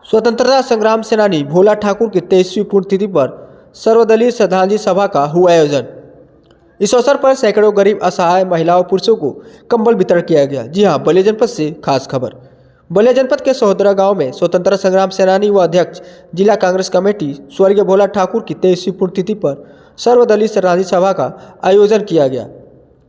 स्वतंत्रता संग्राम सेनानी भोला ठाकुर की 23वीं पुण्यतिथि पर सर्वदलीय श्रद्धांजलि सभा का हुआ आयोजन। इस अवसर पर सैकड़ों गरीब असहाय महिलाओं पुरुषों को कंबल वितरण किया गया। जी हां, बलिया जनपद से खास खबर। बलिया जनपद के सहोदरा गांव में स्वतंत्रता संग्राम सेनानी व अध्यक्ष जिला कांग्रेस कमेटी स्वर्गीय भोला ठाकुर की 23वीं पुण्यतिथि पर सर्वदलीय श्रद्धांजलि सभा का आयोजन किया गया।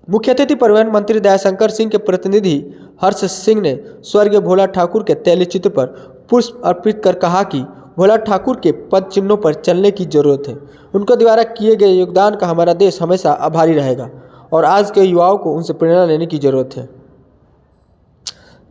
मुख्य अतिथि परिवहन मंत्री दयाशंकर सिंह के प्रतिनिधि हर्ष सिंह ने स्वर्गीय भोला ठाकुर के तैलीय चित्र पर पुष्प अर्पित कर कहा कि भोला ठाकुर के पद चिन्हों पर चलने की जरूरत है। उनके द्वारा किए गए योगदान का हमारा देश हमेशा आभारी रहेगा और आज के युवाओं को उनसे प्रेरणा लेने की जरूरत है।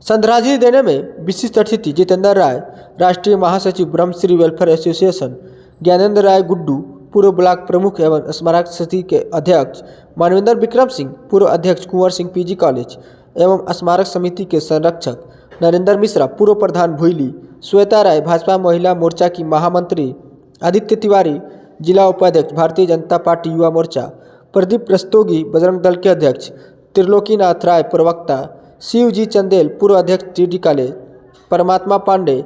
श्रद्धांजलि देने में विशिष्ट अतिथि जितेंद्र राय, राष्ट्रीय महासचिव ब्रह्मश्री वेलफेयर एसोसिएशन, ज्ञानेंद्र राय गुड्डू, पूर्व ब्लॉक प्रमुख एवं स्मारक समिति के अध्यक्ष, मानवेंद्र विक्रम सिंह, पूर्व अध्यक्ष कुंवर सिंह पीजी कॉलेज एवं स्मारक समिति के संरक्षक, नरेंद्र मिश्रा, पूर्व प्रधान भुईली, श्वेता राय, भाजपा महिला मोर्चा की महामंत्री, आदित्य तिवारी, जिला उपाध्यक्ष, भारतीय जनता पार्टी युवा मोर्चा, प्रदीप रस्तोगी, बजरंग दल के अध्यक्ष, त्रिलोकीनाथ राय, प्रवक्ता, शिव जी चंदेल, पूर्व अध्यक्ष टीडी कॉलेज, परमात्मा पांडे,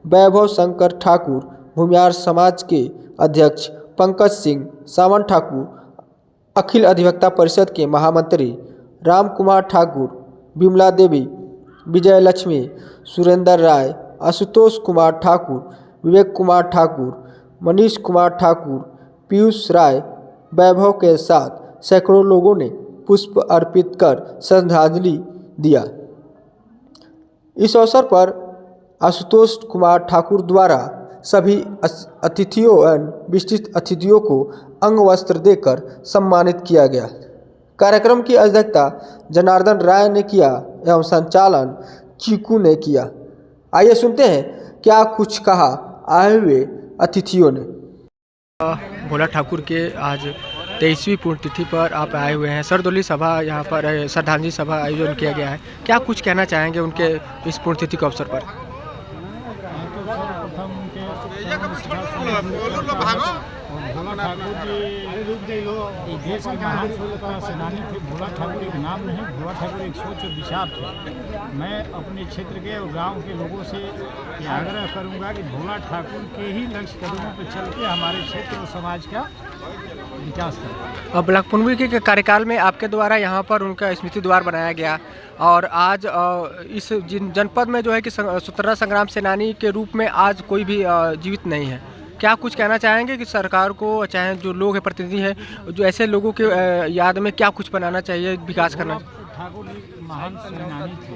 वैभव शंकर ठाकुर, भूमियार समाज के अध्यक्ष, पंकज सिंह, सावन ठाकुर, अखिल अधिवक्ता परिषद के महामंत्री, राम कुमार ठाकुर, विमला देवी, विजय लक्ष्मी, सुरेंद्र राय, आशुतोष कुमार ठाकुर, विवेक कुमार ठाकुर, मनीष कुमार ठाकुर, पीयूष राय, वैभव के साथ सैकड़ों लोगों ने पुष्प अर्पित कर श्रद्धांजलि दिया। इस अवसर पर आशुतोष कुमार ठाकुर द्वारा सभी अतिथियों एवं विशिष्ट अतिथियों को अंग वस्त्र देकर सम्मानित किया गया। कार्यक्रम की अध्यक्षता जनार्दन राय ने किया एवं संचालन चीकू ने किया। आइए सुनते हैं क्या कुछ कहा आए हुए अतिथियों ने। भोला ठाकुर के आज 23वीं पुण्यतिथि पर आप आए हुए हैं। सर्वदलीय सभा यहाँ पर श्रद्धांजलि सभा आयोजन किया गया है। क्या कुछ कहना चाहेंगे उनके इस पुण्यतिथि के अवसर पर? भोला ठाकुर जी देश के महान स्वतंत्रता सेनानी थे। भोला ठाकुर एक नाम नहीं, भोला ठाकुर एक सोच और विचार थे। मैं अपने क्षेत्र के और गांव के लोगों से यह आग्रह करूंगा कि भोला ठाकुर के ही लक्ष्य कदमों पर चल के हमारे क्षेत्र और समाज का विकास करें। ब्लॉक पुनवी के कार्यकाल में आपके द्वारा यहाँ पर उनका स्मृति द्वार बनाया गया और आज इस जनपद में जो है कि स्वतंत्रता संग्राम सेनानी के रूप में आज कोई भी जीवित नहीं है। क्या कुछ कहना चाहेंगे कि सरकार को, चाहे जो लोग हैं प्रतिनिधि हैं, जो ऐसे लोगों के याद में क्या कुछ बनाना चाहिए, विकास करना? ठाकुर जी महान सेनानी थे।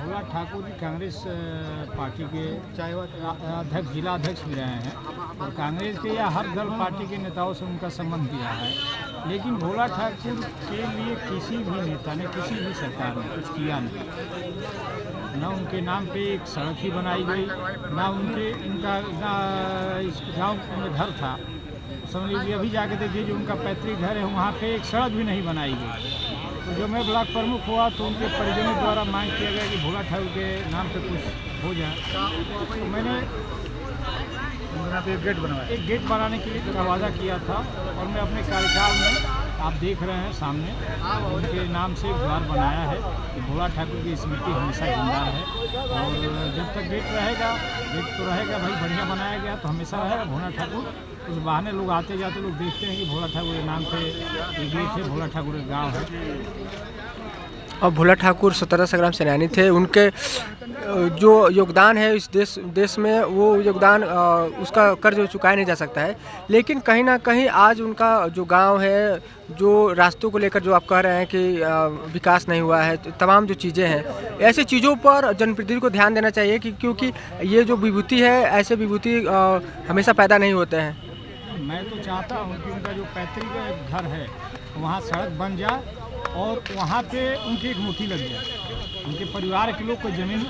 भोला ठाकुर जी कांग्रेस पार्टी के अध्यक्ष, जिला अध्यक्ष भी रहे हैं और कांग्रेस के या हर दल पार्टी के नेताओं से उनका संबंध दिया है। लेकिन भोला ठाकुर के लिए किसी भी नेता ने, किसी भी सरकार ने कुछ किया नहीं। न उनके नाम पे एक सड़क ही बनाई गई, ना इनका इस गाँव में घर था। समझ लीजिए अभी जाके देखिए जो उनका पैतृक घर है वहाँ पे एक सड़क भी नहीं बनाई गई। तो जब मैं ब्लॉक प्रमुख हुआ तो उनके परिजनों द्वारा मांग किया गया कि भोला ठाकुर के नाम पे कुछ हो जाए। तो मैंने एक गेट बनाने के लिए का वादा किया था और मैं अपने कार्यकाल में, आप देख रहे हैं सामने, उनके नाम से एक द्वार बनाया है कि भोला ठाकुर की स्मृति हमेशा जिंदा रहे। और जब तक गेट रहेगा, गेट तो रहेगा भाई, बढ़िया बनाया गया तो हमेशा रहेगा। भोला ठाकुर उस बहाने लोग आते जाते लोग देखते हैं कि भोला ठाकुर के नाम पे एक गेट है, भोला ठाकुर एक गाँव है। और भोला ठाकुर स्वतंत्रता संग्राम सेनानी थे। उनके जो योगदान है इस देश में, वो योगदान उसका कर्ज चुकाया नहीं जा सकता है। लेकिन कहीं ना कहीं आज उनका जो गांव है, जो रास्तों को लेकर जो आप कह रहे हैं कि विकास नहीं हुआ है, तमाम जो चीज़ें हैं, ऐसी चीज़ों पर जनप्रतिनिधि को ध्यान देना चाहिए क्योंकि ये जो विभूति है, ऐसे विभूति हमेशा पैदा नहीं होते हैं। मैं तो चाहता हूँ कि उनका जो पैतृक घर है वहाँ सड़क बन जाए और वहाँ पे उनकी एक मूर्ति लग जाए। उनके परिवार के लोग को ज़मीन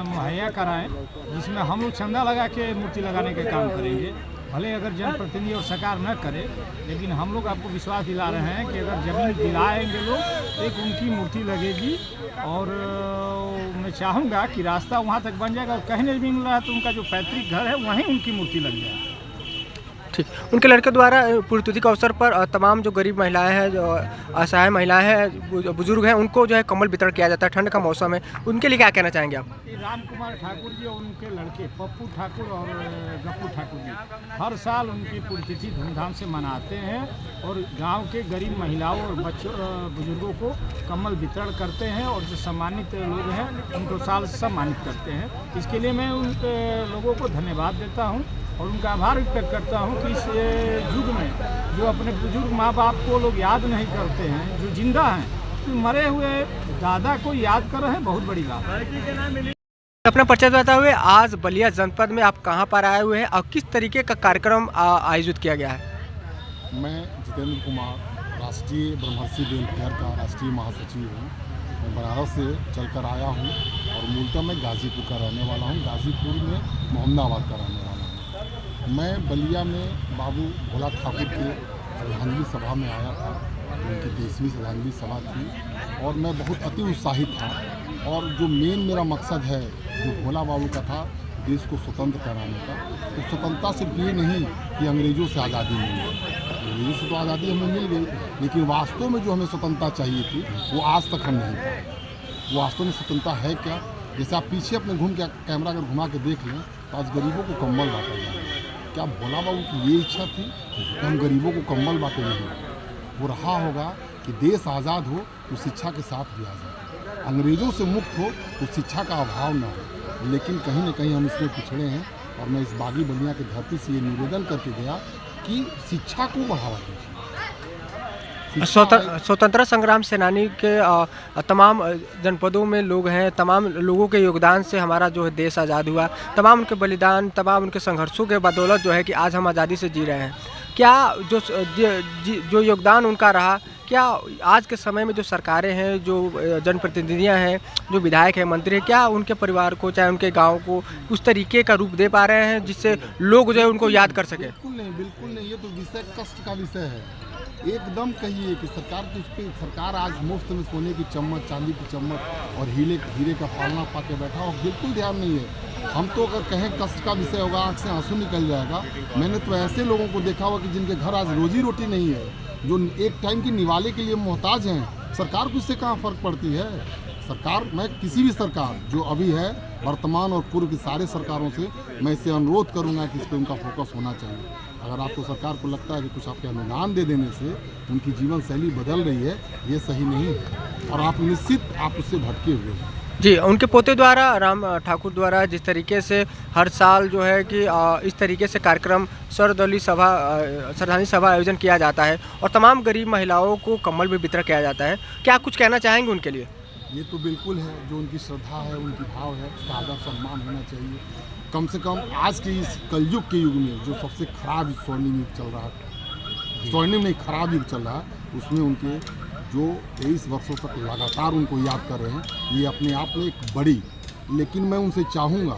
मुहैया कराएं जिसमें हम लोग चंदा लगा के मूर्ति लगाने का काम करेंगे। भले अगर जनप्रतिनिधि और सरकार न करे, लेकिन हम लोग आपको विश्वास दिला रहे हैं कि अगर ज़मीन दिलाएंगे लोग तो एक उनकी मूर्ति लगेगी। और मैं चाहूँगा कि रास्ता वहाँ तक बन जाएगा और कहीं नहीं मिल रहा है तो उनका जो पैतृक घर है वहीं उनकी मूर्ति लग जाए। ठीक। उनके लड़के द्वारा पुण्यतिथि के अवसर पर तमाम जो गरीब महिलाएं हैं, जो असहाय महिलाएं हैं, बुजुर्ग हैं, उनको जो है कम्बल वितरण किया जाता है ठंड का मौसम है। उनके लिए क्या कहना चाहेंगे आप? राम कुमार ठाकुर जी और उनके लड़के पप्पू ठाकुर और गप्पू ठाकुर जी हर साल उनकी पुण्यतिथि धूमधाम से मनाते हैं और गांव के गरीब महिलाओं और बच्चों बुजुर्गों को कम्बल वितरण करते हैं और जो सम्मानित लोग हैं उनको साल सम्मानित करते हैं। इसके लिए मैं उन लोगों को धन्यवाद देता हूं और उनका आभार व्यक्त करता हूं कि इस युग में जो अपने बुजुर्ग माँ बाप को लोग याद नहीं करते हैं, जो जिंदा हैं, तो मरे हुए दादा को याद कर रहे हैं, बहुत बड़ी बात है। अपना परिचय बताते हुए आज बलिया जनपद में आप कहां पर आए हुए हैं और किस तरीके का कार्यक्रम आयोजित किया गया है? मैं जितेंद्र कुमार राष्ट्रीय ब्रह्मर्षि वेलफेयर का राष्ट्रीय महासचिव हूँ। मैं बनारस से चलकर आया हूँ और मूलतः मैं गाज़ीपुर का रहने वाला हूँ। गाज़ीपुर में मोहम्मदाबाद का रहने वाला हूँ। मैं बलिया में बाबू भोला ठाकुर के श्रद्धांजलि सभा में आया था। उनकी 30वीं श्रद्धांजलि सभा थी और मैं बहुत अति उत्साहित था। और जो मेन मेरा मकसद है, जो भोला बाबू का था, देश को स्वतंत्र कराने का, तो स्वतंत्रता सिर्फ ये नहीं कि अंग्रेज़ों से आज़ादी मिल गई। अंग्रेज़ों से तो आज़ादी हमें मिल गई, लेकिन वास्तव में जो हमें स्वतंत्रता चाहिए थी वो आज तक हम नहीं पाए। वो वास्तव में स्वतंत्रता है क्या? जैसे आप पीछे अपने घूम के कैमरा अगर घुमा के देख लें तो आज गरीबों को कम्बल बांटा जा रहा है। क्या भोला बाबू की ये इच्छा थी कि हम गरीबों को कम्बल बांटे? नहीं, वो रहा होगा कि देश आज़ाद हो तो शिक्षा के साथ भी आज़ाद हो, अंग्रेज़ों से मुक्त हो तो शिक्षा का अभाव न हो। लेकिन कहीं न कहीं हम इसमें पिछड़े हैं और मैं इस बागी बलिया की धरती से ये निवेदन करके गया कि शिक्षा को बढ़ावा दीजिए। स्वतंत्रता संग्राम सेनानी के तमाम जनपदों में लोग हैं, तमाम लोगों के योगदान से हमारा जो है देश आज़ाद हुआ, तमाम उनके बलिदान, तमाम उनके संघर्षों के बदौलत जो है कि आज हम आज़ादी से जी रहे हैं। क्या जो योगदान उनका रहा, क्या आज के समय में जो सरकारें हैं, जो जनप्रतिनिधियां हैं, जो विधायक हैं, मंत्री हैं, क्या उनके परिवार को, चाहे उनके गांव को उस तरीके का रूप दे पा रहे हैं जिससे लोग जो है उनको याद कर सकें? बिल्कुल नहीं। ये तो विषय कष्ट का विषय है। एकदम कहिए कि सरकार की उस पर सरकार आज मुफ्त में सोने की चम्मच, चांदी की चम्मच और हीरे का पालना पा के बैठा हो, बिल्कुल ध्यान नहीं है। हम तो अगर कहें कष्ट का विषय होगा, आँख से आंसू निकल जाएगा। मैंने तो ऐसे लोगों को देखा हुआ कि जिनके घर आज रोजी रोटी नहीं है, जो एक टाइम की निवाले के लिए मोहताज हैं। सरकार को इससे कहाँ फ़र्क पड़ती है? सरकार, मैं किसी भी सरकार जो अभी है, वर्तमान और पूर्व की सारे सरकारों से मैं इससे अनुरोध करूंगा कि इस पर उनका फोकस होना चाहिए। अगर आपको सरकार को लगता है कि कुछ आपके अनुदान दे देने से उनकी जीवन शैली बदल रही है, ये सही नहीं है और आप निश्चित आप उससे भटके हुए हैं। जी, उनके पोते द्वारा, राम ठाकुर द्वारा जिस तरीके से हर साल जो है कि इस तरीके से कार्यक्रम सर्वदलीय सभा, श्रद्धांजलि सभा आयोजन किया जाता है और तमाम गरीब महिलाओं को कम्बल भी वितरण किया जाता है, क्या कुछ कहना चाहेंगे उनके लिए? ये तो बिल्कुल है, जो उनकी श्रद्धा है, उनकी भाव है, उसका आदर सम्मान होना चाहिए। कम से कम आज के इस कलयुग के युग में जो सबसे खराब स्वर्णिम युग चल रहा है, स्वर्णिम नहीं खराब युग चल रहा है, उसमें उनके जो 23 वर्षों तक लगातार उनको याद कर रहे हैं, ये अपने आप में एक बड़ी, लेकिन मैं उनसे चाहूँगा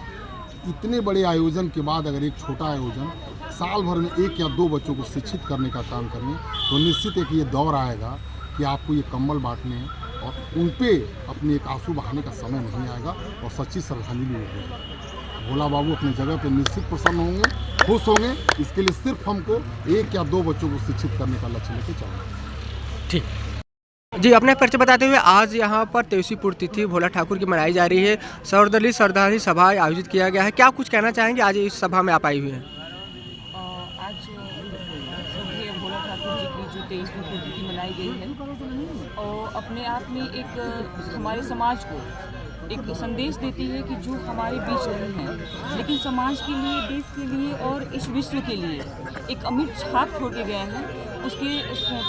इतने बड़े आयोजन के बाद अगर एक छोटा आयोजन साल भर में 1 या 2 बच्चों को शिक्षित करने का काम करें तो निश्चित एक ये दौर आएगा कि आपको ये कम्बल बांटने हैं और उन पे अपने एक आंसू बहाने का समय नहीं आएगा और सच्ची श्रद्धांजलि होगी। भोला बाबू अपनी जगह पे निश्चित प्रसन्न होंगे, खुश होंगे। इसके लिए सिर्फ हमको 1 या 2 बच्चों को शिक्षित करने का लक्ष्य लेकर चलना। ठीक जी, अपने परिचय बताते हुए आज यहाँ पर 23वीं पुण्यतिथि भोला ठाकुर की मनाई जा रही है, सर्वदलीय श्रद्धांजलि सभा आयोजित किया गया है, क्या कुछ कहना चाहेंगे? आज इस सभा में आप आई हुई हैं। आज स्वर्गीय भोला ठाकुर जी की जो 23वीं पुण्यतिथि मनाई गई है और अपने आप में एक हमारे समाज को एक संदेश देती है कि जो हमारे बीच नहीं है, लेकिन समाज के लिए, देश के लिए और इस विश्व के लिए एक अमिट छाप छोड़ के गए हैं, उसके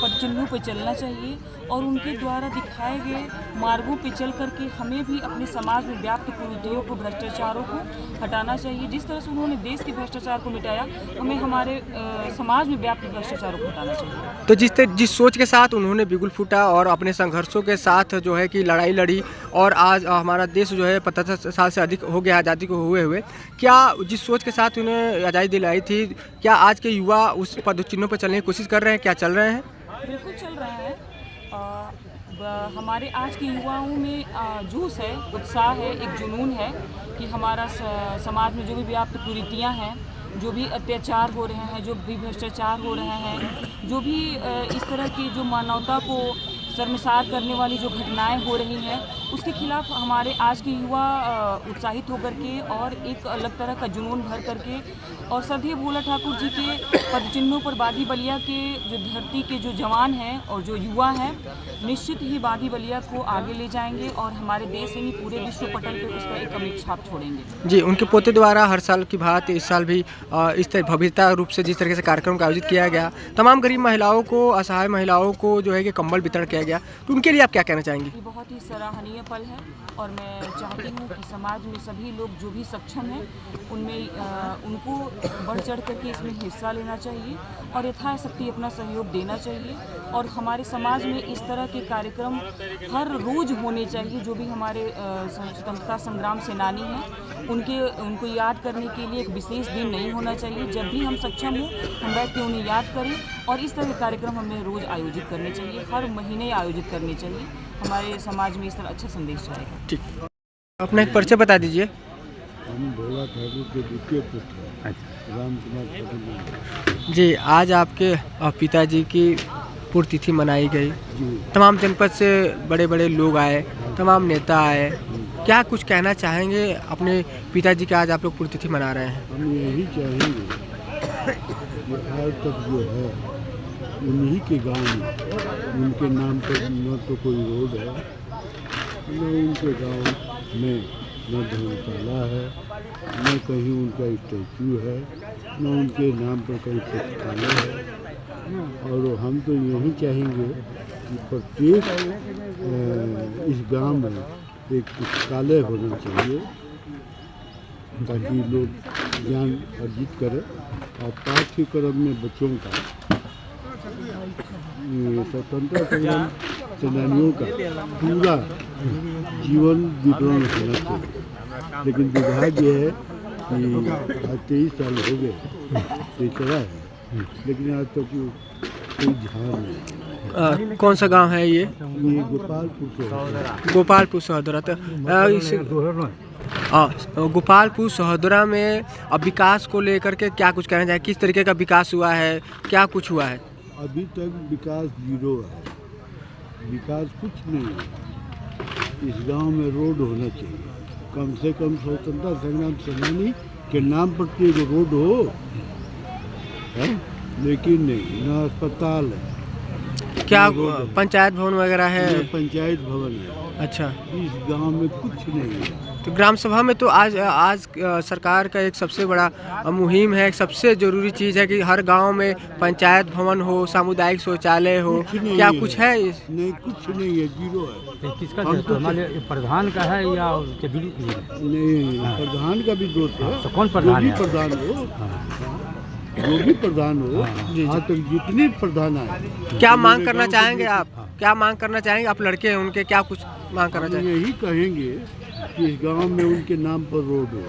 पदचिन्हों पर चलना चाहिए और उनके द्वारा दिखाए गए मार्गों पर चल करके हमें भी अपने समाज में व्याप्त कुरीतियों को, भ्रष्टाचारों को हटाना चाहिए। जिस तरह से उन्होंने देश के भ्रष्टाचार को मिटाया, हमें हमारे समाज में व्याप्त भ्रष्टाचारों को हटाना चाहिए। तो जिस सोच के साथ उन्होंने बिगुल फूटा और अपने संघर्षों के साथ जो है कि लड़ाई लड़ी और आज हमारा देश जो है 75 साल से अधिक हो गया आज़ादी को हुए, क्या जिस सोच के साथ उन्हें आज़ादी दिलाई थी, क्या आज के युवा उस पदचिन्हों पर चलने की कोशिश कर रहे हैं? क्या चल रहे हैं? बिल्कुल चल रहे हैं। हमारे आज के युवाओं में जोश है, उत्साह है, एक जुनून है कि हमारा समाज में जो भी व्याप्त कुरीतियाँ हैं जो भी अत्याचार हो रहे हैं, जो भी भ्रष्टाचार हो रहे हैं, जो भी इस तरह की जो मानवता को शर्मसार करने वाली जो घटनाएं हो रही हैं, उसके खिलाफ हमारे आज के युवा उत्साहित होकर के और एक अलग तरह का जुनून भर करके और श्रद्धेय भोला ठाकुर जी के पदचिन्हों पर बागी बलिया के जो धरती के जो जवान हैं और जो युवा हैं, निश्चित ही बागी बलिया को आगे ले जाएंगे और हमारे देश ही नहीं पूरे विश्व पटल पे उसका एक अमिट छाप छोड़ेंगे। जी, उनके पोते द्वारा हर साल की भांति इस साल भी इस तरह भव्यता रूप से जिस तरीके से कार्यक्रम का आयोजित किया गया, तमाम गरीब महिलाओं को, असहाय महिलाओं को जो है कि कंबल वितरण किया गया, तो उनके लिए आप क्या कहना चाहेंगी? ये बहुत ही सराहनीय पल है और मैं चाहती हूँ कि समाज में सभी लोग जो भी सक्षम हैं उनमें उनको बढ़ चढ़ करके इसमें हिस्सा लेना चाहिए और यथाशक्ति अपना सहयोग देना चाहिए और हमारे समाज में इस तरह के कार्यक्रम हर रोज़ होने चाहिए। जो भी हमारे स्वतंत्रता संग्राम सेनानी हैं उनको याद करने के लिए एक विशेष दिन नहीं होना चाहिए। जब भी हम सक्षम हों हम बैठ के उन्हें याद करें और इस तरह के कार्यक्रम हमें रोज़ आयोजित करने चाहिए, हर महीने आयोजित करने चाहिए। हमारे समाज में इस तरह अच्छा संदेश जाएगा। ठीक, अपना एक परिचय बता दीजिए। हम भोला ठाकुर के द्वितीय पुत्र राम कुमार ठाकुर जी, आज आपके पिताजी की पुण्यतिथि मनाई गई, जी। तमाम जनपद से बड़े बड़े लोग आए, तमाम नेता आए, क्या कुछ कहना चाहेंगे अपने पिताजी के आज आप लोग पुण्यतिथि मना रहे हैं? हम यही चाहेंगे कि आज तक जो है उन्हीं के गांव में उनके नाम पर न तो कोई रोड है, न उनके गांव में न धर्मशाला है, न कहीं उनका स्टैचू है, न उनके नाम पर कहीं पुस्तकालय है। और हम तो यही चाहेंगे कि प्रत्येक इस गांव में एक पुस्तकालय होना चाहिए ताकि लोग ज्ञान अर्जित करें और पाठ्यक्रम में बच्चों का स्वतंत्रता संग्राम सेनानियों का पूरा जीवन विवरण होना चाहिए। लेकिन दुर्भाग्य है कि आज 23 साल हो गए, चला है, लेकिन आज तक कोई ध्यान नहीं। कौन सा गांव है ये? गोपालपुर से गोपालपुर सहोदरा। तो गोपालपुर सहोदरा में अब विकास को लेकर के क्या कुछ कहना चाहिए? किस तरीके का विकास हुआ है, क्या कुछ हुआ है? अभी तक विकास जीरो है, विकास कुछ नहीं है। इस गांव में रोड होना चाहिए, कम से कम स्वतंत्रता संग्राम सेनानी के नाम पर तो एक रोड हो है? लेकिन नहीं, न अस्पताल है, क्या पंचायत भवन वगैरह है? पंचायत भवन है। अच्छा, इस गांव में कुछ नहीं है। तो ग्राम सभा में तो आज सरकार का एक सबसे बड़ा मुहिम है, एक सबसे ज़रूरी चीज़ है कि हर गांव में पंचायत भवन हो, सामुदायिक शौचालय हो, क्या कुछ है? नहीं, कुछ नहीं है, जीरो है। किसका प्रधान का है या नहीं, प्रधान का भी दोष है। तो कौन प्रधान है? प्रधान हो, जो भी प्रधान हो, आज तक जितने प्रधान आए। क्या मांग करना चाहेंगे आप? क्या मांग करना चाहेंगे आप? लड़के हैं उनके, क्या कुछ मांग करना चाहेंगे? यही कहेंगे कि इस गांव में उनके नाम पर रोड हो,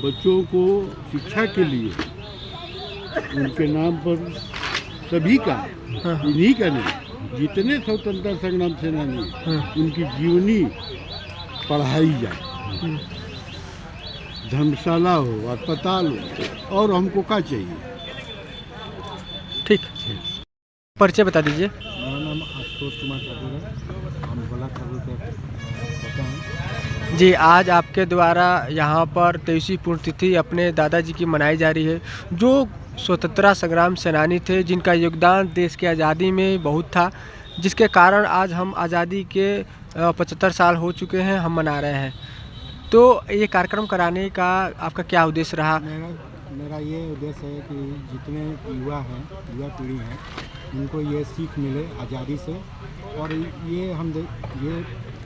बच्चों को शिक्षा के लिए उनके नाम पर सभी का, इन्हीं का नहीं, जितने स्वतंत्रता संग्राम सेनानी उनकी जीवनी पढ़ाई जाए, धर्मशाला हो, अस्पताल हो, और हमको क्या चाहिए? ठीक, परिचय बता दीजिए। मेरा नाम आशुतोष कुमार ठाकुर है, हम भोला ठाकुर के पता हैं। जी, आज आपके द्वारा यहाँ पर 23वीं पुण्यतिथि अपने दादाजी की मनाई जा रही है, जो स्वतंत्रता संग्राम सेनानी थे, जिनका योगदान देश की आज़ादी में बहुत था, जिसके कारण आज हम आज़ादी के 75 साल हो चुके हैं, हम मना रहे हैं। तो ये कार्यक्रम कराने का आपका क्या उद्देश्य रहा? मेरा ये उद्देश्य है कि जितने युवा हैं, युवा पीढ़ी हैं, उनको ये सीख मिले आज़ादी से। और ये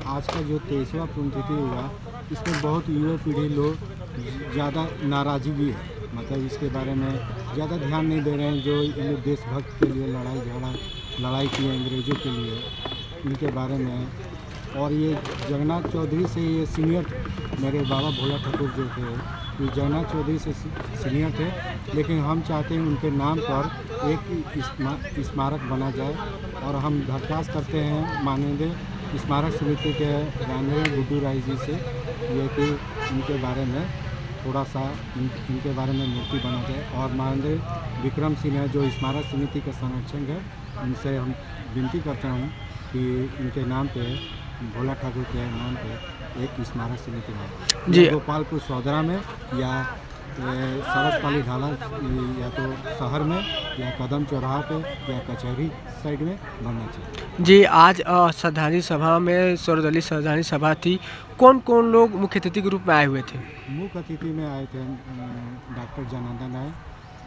आज का जो 23वां पुण्यतिथि हुआ, इसमें बहुत युवा पीढ़ी लोग ज़्यादा नाराज़गी है, मतलब इसके बारे में ज़्यादा ध्यान नहीं दे रहे हैं। जो ये देशभक्त के लिए लड़ाई की अंग्रेज़ों के लिए, इनके बारे में। और ये जगन्नाथ चौधरी से ये सीनियर थे, मेरे बाबा भोला ठाकुर जो थे, ये जगन्नाथ चौधरी से सीनियर थे, लेकिन हम चाहते हैं उनके नाम पर एक स्मारक बना जाए। और हम दरख्वास्त करते हैं माननीय स्मारक समिति के जानवर गुड्डू राय जी से, ये कि उनके बारे में थोड़ा सा इनके बारे में मूर्ति बना जाए। और माननीय विक्रम सिंह है जो स्मारक समिति के संरक्षक है, उनसे हम विनती करते हूँ कि इनके नाम पे, भोला ठाकुर के नाम पे एक स्मारक समिति बना जी। गोपालपुर सौदरा में या सरसपाली ढाला या तो शहर में या कदम चौराहा पे या कचहरी साइड में बनना चाहिए। जी, आज श्रद्धांजलि सभा में सर्वदलीय श्रद्धांजलि सभा थी। कौन कौन लोग मुख्य अतिथि के रूप में आए हुए थे? मुख्य अतिथि में आए थे डॉक्टर जनार्दन राय,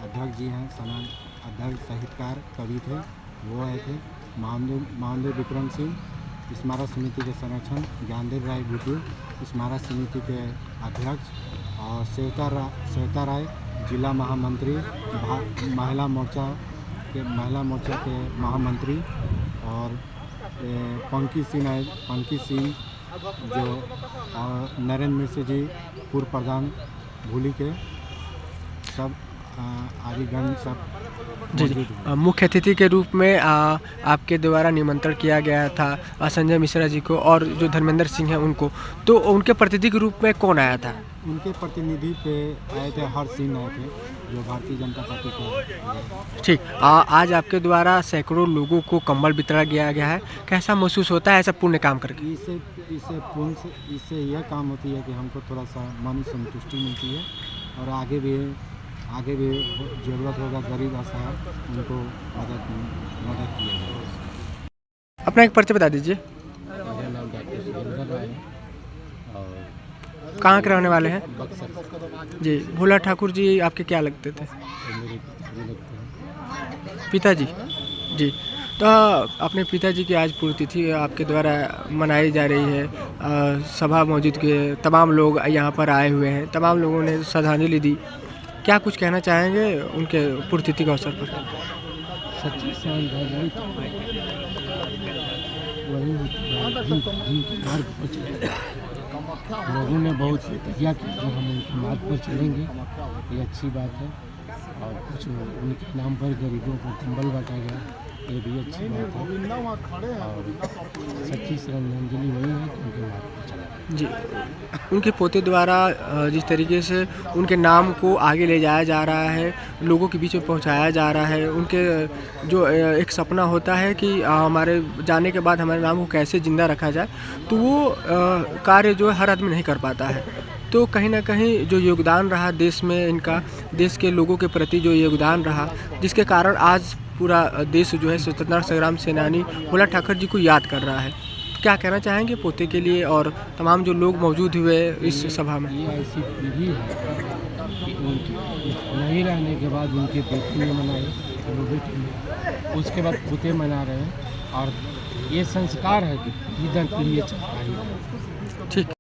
अध्यक्ष जी हैं, सनान अध्यक्ष साहित्यकार कवि थे, वो आए थे। महादेव विक्रम सिंह स्मारक समिति के संरक्षक, ज्ञानदेव राय गुड्डू स्मारक समिति के अध्यक्ष, और श्वेता राय जिला महामंत्री, महिला मोर्चा के महामंत्री, और पंकी सिंह जो, और नरेंद्र मिश्र जी पूर्व प्रधान भूली के, सब आदिगण सब जी मौजूद हुए। मुख्य अतिथि के रूप में आपके द्वारा निमंत्रण किया गया था संजय मिश्रा जी को और जो धर्मेंद्र सिंह हैं उनको, तो उनके प्रतिनिधि के रूप में कौन आया था? उनके प्रतिनिधि पे आए थे हर्ष सिंह आए थे जो भारतीय जनता पार्टी के। ठीक, आज आपके द्वारा सैकड़ों लोगों को कंबल वितरण किया गया है, कैसा महसूस होता है ऐसा पुण्य काम करके? इससे यह काम होती है कि हमको थोड़ा सा मन संतुष्टि मिलती है, और आगे भी ज़रूरत होगा गरीब असहाय उनको मदद किया जाएगा। अपना एक परिचय बता दीजिए। मेरा नाम डॉक्टर सुरेंद्र राय है और कहाँ के रहने वाले हैं? बक्सर जी, भोला ठाकुर जी आपके क्या लगते थे? मेरे पिताजी लगते हैं। पिताजी जी। तो अपने पिताजी की आज पुण्यतिथि आपके द्वारा मनाई जा रही है। सभा मौजूद के तमाम लोग यहाँ पर आए हुए हैं, तमाम लोगों ने श्रद्धांजलि दी। क्या कुछ कहना चाहेंगे उनके पुण्यतिथि के अवसर पर? सच्ची श्रद्धांजलि वही होती है जिनके मार्ग पर चले। लोगों ने बहुत तैयार किया कि हम उनके मार्ग पर चलेंगे, ये अच्छी बात है। और कुछ उनके नाम पर गरीबों को कंबल बांटा गया, ये भी अच्छी बात है। और सच्ची श्रद्धांजलि वही है कि उनके मार्ग पर चला। जी, उनके पोते द्वारा जिस तरीके से उनके नाम को आगे ले जाया जा रहा है, लोगों के बीच में पहुंचाया जा रहा है, उनके जो एक सपना होता है कि हमारे जाने के बाद हमारे नाम को कैसे ज़िंदा रखा जाए, तो वो कार्य जो है हर आदमी नहीं कर पाता है। तो कहीं ना कहीं जो योगदान रहा देश में इनका, देश के लोगों के प्रति जो योगदान रहा, जिसके कारण आज पूरा देश जो है स्वतंत्रता संग्राम सेनानी भोला ठाकुर जी को याद कर रहा है। क्या कहना चाहेंगे पोते के लिए और तमाम जो लोग मौजूद हुए इस सभा में? ये ऐसी पीढ़ी है कि उनके नहीं रहने के बाद उनके बेटे ने मनाए, वो बेटे ने, उसके बाद पोते मना रहे हैं, और ये संस्कार है कि पीढ़ी दर पीढ़ी चलता ही रहे। ठीक।